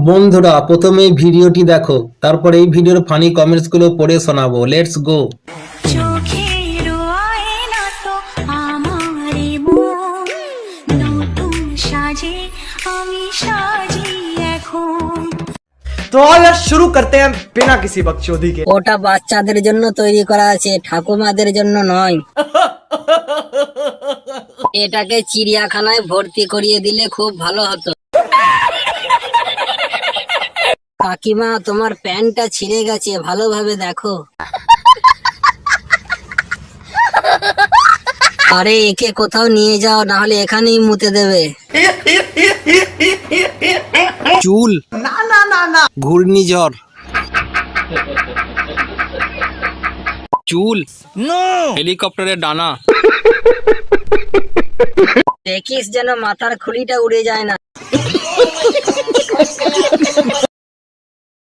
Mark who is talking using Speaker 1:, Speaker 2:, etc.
Speaker 1: বন্ধুরা প্রথমে এই ভিডিওটি দেখো, তারপর এই ভিডিওর ফানি কমেন্টস গুলো পড়ে শোনাবো। Let's go.
Speaker 2: চোখের আয়না তো আমারই মন, নতুন সাজে আমি সাজি এখন।
Speaker 3: तो आओ यार शुरू करते हैं बिना किसी बकचोदी के।
Speaker 4: ওটা বাচ্চাদের জন্য তৈরি করা আছে, ঠাকুমাদের জন্য নয়। এটাকে চিড়িয়াখানায় ভর্তি করিয়ে দিলে খুব ভালো হতো। কাকিমা, তোমার প্যান্টটা ছিঁড়ে গেছে, ভালোভাবে দেখো। আরে একে কোথাও নিয়ে যাও, না হলে এখানেই মুতে দেবে।
Speaker 1: চুল না না না না, ঘূর্ণিঝড়। চুল হেলিকপ্টারের ডানা।
Speaker 4: দেখিস যেন মাথার খুলিটা উড়ে যায় না।